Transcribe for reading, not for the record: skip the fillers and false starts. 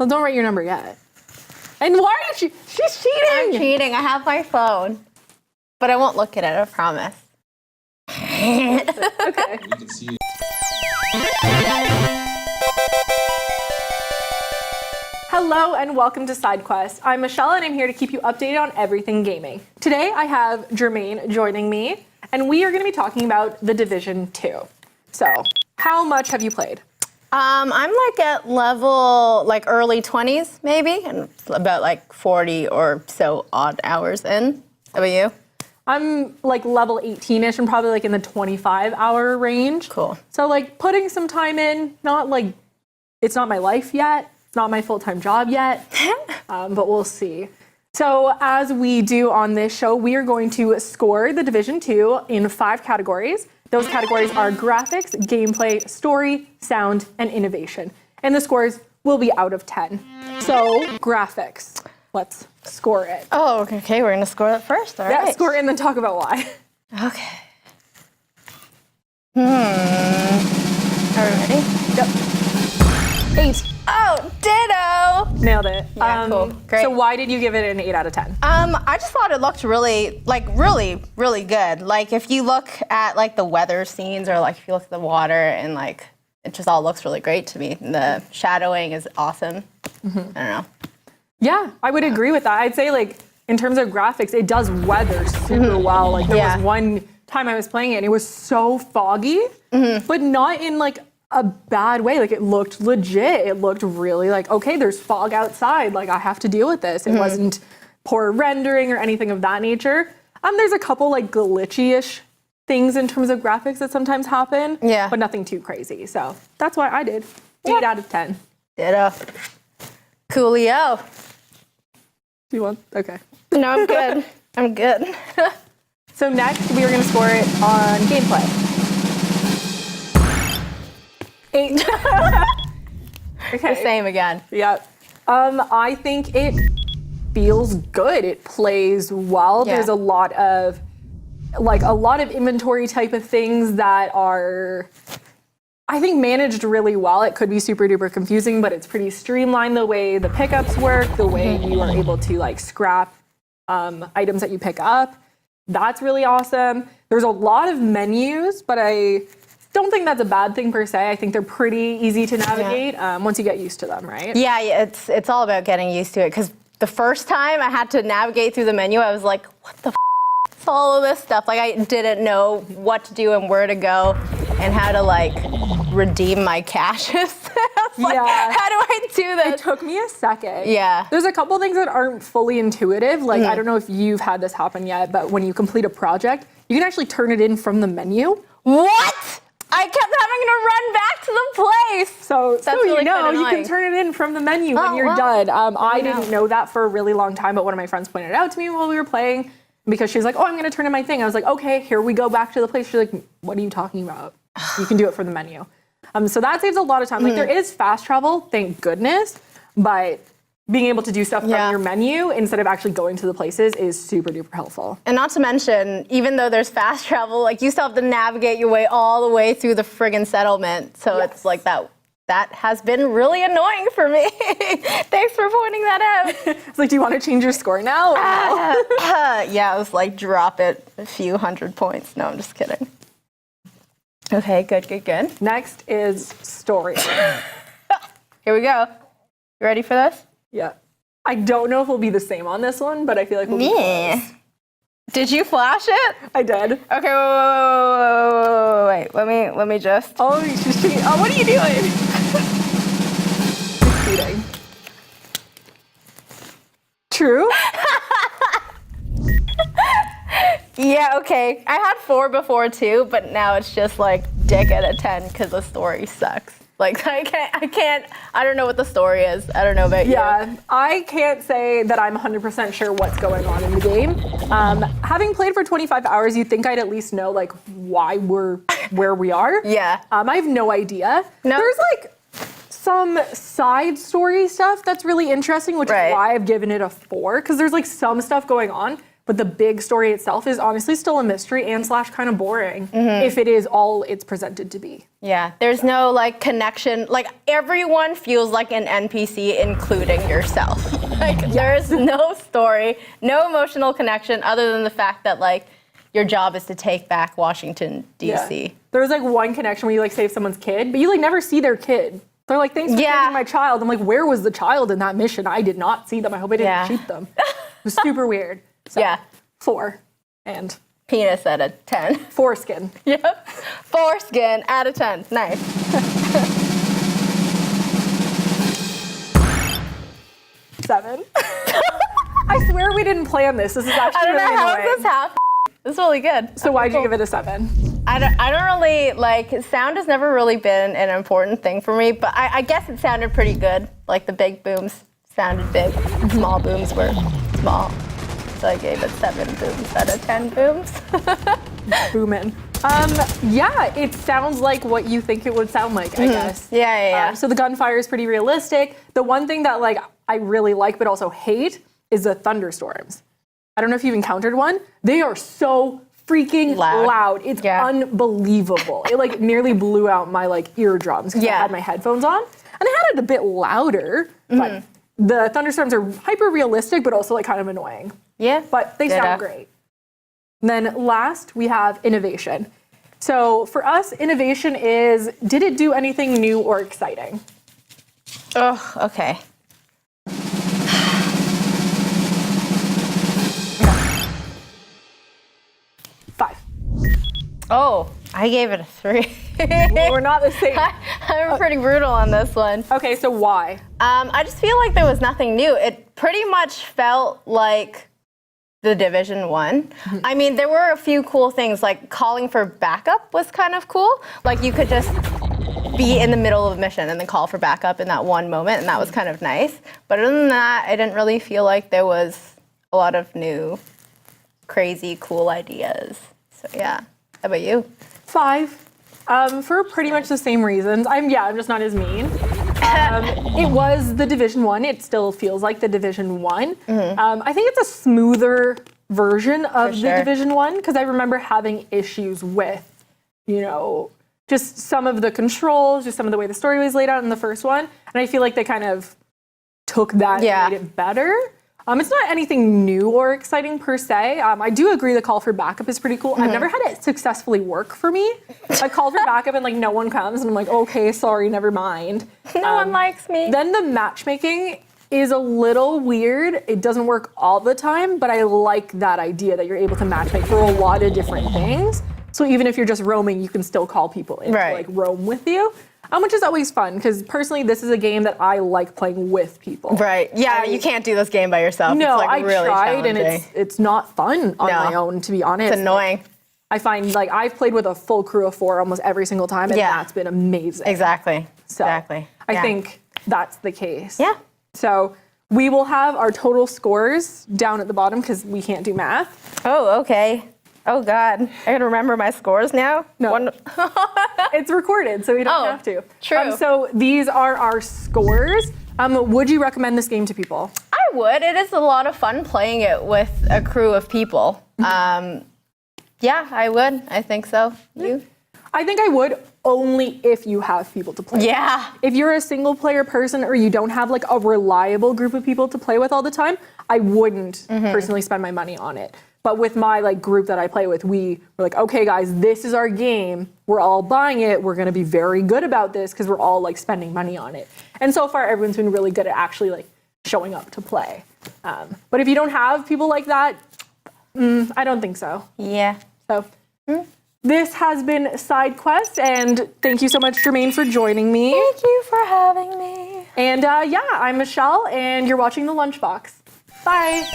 Well, don't write your number yet. And why are you? She's cheating. I'm cheating. I have my phone, but I won't look at it. I promise. Okay. You can see. Hello and welcome to SideQuest. I'm Michelle and I'm here to keep you updated on everything gaming. Today I have Germaine joining me and we are going to be talking about The Division 2. So, how much have you played? I'm like at level early 20s maybe, and about 40 or so odd hours in. How about you? I'm level 18-ish and probably in the 25-hour range. Cool. So putting some time in, it's not my life yet. It's not my full-time job yet, but we'll see. So as we do on this show, we are going to score The Division 2 in 5 categories. Those categories are graphics, gameplay, story, sound, and innovation. And the scores will be out of 10. So graphics, let's score it. Oh, okay. We're going to score that first. All right. Yeah, score it and then talk about why. Okay. Are we ready? Yep. 8. Oh, ditto! Nailed it. Yeah, cool. Great. So why did you give it an 8 out of 10? I just thought it looked really, really good. If you look at the weather scenes, or if you look at the water, and it just all looks really great to me. And the shadowing is awesome. I don't know. Yeah, I would agree with that. I'd say in terms of graphics, it does weather super well. There was one time I was playing it and it was so foggy, but not in a bad way. It looked legit. It looked really okay, there's fog outside. I have to deal with this. It wasn't poor rendering or anything of that nature. There's a couple glitchy-ish things in terms of graphics that sometimes happen. Yeah. But nothing too crazy. So that's why I did 8 out of 10. Ditto. Coolio. Do you want? Okay. No, I'm good. I'm good. So next, we are going to score it on gameplay. 8. Okay. The same again. Yeah. I think it feels good. It plays well. Yeah. There's a lot of inventory type of things that are, I think, managed really well. It could be super duper confusing, but it's pretty streamlined the way the pickups work, the way you are able to scrap items that you pick up. That's really awesome. There's a lot of menus, but I don't think that's a bad thing per se. I think they're pretty easy to navigate once you get used to them, right? Yeah, it's all about getting used to it, because the first time I had to navigate through the menu, I was like, what the f*** is all of this stuff? I didn't know what to do and where to go and how to redeem my caches. I was how do I do this? It took me a second. Yeah. There's a couple things that aren't fully intuitive. I don't know if you've had this happen yet, but when you complete a project, you can actually turn it in from the menu. What? I kept having to run back to the place. So really you can turn it in from the menu when you're done. I didn't know that for a really long time, but one of my friends pointed it out to me while we were playing because she was like, oh, I'm going to turn in my thing. I was like, okay, here we go back to the place. She's like, what are you talking about? You can do it from the menu. So that saves a lot of time. There is fast travel, thank goodness, but being able to do stuff from your menu instead of actually going to the places is super duper helpful. And not to mention, even though there's fast travel, you still have to navigate your way all the way through the friggin' settlement. So it's that has been really annoying for me. Thanks for pointing that out. It's do you want to change your score now? Yeah, I was drop it a few hundred points. No, I'm just kidding. Okay, good. Next is story. Here we go. You ready for this? Yeah. I don't know if we'll be the same on this one, but I feel like we'll be close. Did you flash it? I did. Okay, wait. Let me just. Oh, she's cheating. Oh, what are you doing? She's cheating. True? Yeah, okay. I had 4 before too, but now it's just dick out of 10 because the story sucks. I don't know what the story is. I don't know about you. Yeah, I can't say that I'm 100% sure what's going on in the game. Having played for 25 hours, you'd think I'd at least know why we're where we are. Yeah. I have no idea. No. There's some side story stuff that's really interesting, which is why I've given it a 4, because there's some stuff going on, but the big story itself is honestly still a mystery and / kind of boring if it is all it's presented to be. Yeah, there's no like connection. Like everyone feels like an NPC, including yourself. Like there's no story, no emotional connection other than the fact that like your job is to take back Washington, D.C. Yeah. There was like one connection where you like save someone's kid, but you like never see their kid. They're like, thanks for saving my child. I'm like, where was the child in that mission? I did not see them. I hope I didn't shoot them. It was super weird. So, 4 and penis out of 10. Foreskin. Yep. Foreskin out of 10. Nice. 7. I swear we didn't plan this. This is actually I don't really know how annoying. this happened. It's really good. So why'd you give it a 7? I don't really, like, sound has never really been an important thing for me, but I guess it sounded pretty good. Like, the big booms sounded big, small booms were small. So I gave it 7 booms out of 10 booms. Boomin'. Yeah, it sounds like what you think it would sound like, I guess. Yeah. So the gunfire is pretty realistic. The one thing that, like, I really like but also hate is the thunderstorms. I don't know if you've encountered one. They are so freaking loud. It's unbelievable. It like nearly blew out my like eardrums because I had my headphones on. And I had it a bit louder, but the thunderstorms are hyper realistic but also like kind of annoying. Yeah. But they sound great. And then last we have innovation. So for us, innovation is, did it do anything new or exciting? Oh, okay. Oh, I gave it a 3. We're not the same. I'm pretty brutal on this one. Okay, so why? I just feel like there was nothing new. It pretty much felt like the Division 1. I mean, there were a few cool things, like calling for backup was kind of cool. Like you could just be in the middle of a mission and then call for backup in that one moment, and that was kind of nice. But other than that, I didn't really feel like there was a lot of new, crazy, cool ideas. So yeah. How about you? 5. For pretty much the same reasons. I'm just not as mean. It was the Division 1. It still feels like the Division 1. I think it's a smoother version of the Division 1 because I remember having issues with, just some of the controls, just some of the way the story was laid out in the first one. And I feel like they kind of took that and made it better. It's not anything new or exciting per se. I do agree the call for backup is pretty cool. I've never had it successfully work for me. I call for backup and like no one comes and I'm like, okay, sorry, never mind. No one likes me. Then the matchmaking is a little weird. It doesn't work all the time, but I like that idea that you're able to matchmake for a lot of different things. So even if you're just roaming, you can still call people in to like roam with you. Which is always fun, because personally, this is a game that I like playing with people. Right. Yeah, you can't do this game by yourself. No, it's like really tried, and it's not fun on my own, to be honest. It's annoying. I find, like, I've played with a full crew of 4 almost every single time, and that's been amazing. Exactly. So I think that's the case. Yeah. So we will have our total scores down at the bottom, because we can't do math. Oh, okay. Oh, God. I gotta remember my scores now? No. It's recorded, so we don't have to. True. So these are our scores. Would you recommend this game to people? I would. It is a lot of fun playing it with a crew of people. Yeah, I would. I think so. You? I think I would, only if you have people to play with. Yeah. If you're a single player person or you don't have like a reliable group of people to play with all the time, I wouldn't personally spend my money on it. But with my like group that I play with, we were like, okay guys, this is our game. We're all buying it. We're gonna be very good about this because we're all like spending money on it. And so far, everyone's been really good at actually like showing up to play. But if you don't have people like that, I don't think so. Yeah. So this has been SideQuest, and thank you so much, Germaine, for joining me. Thank you for having me. And I'm Michelle, and you're watching the Lunchbox. Bye.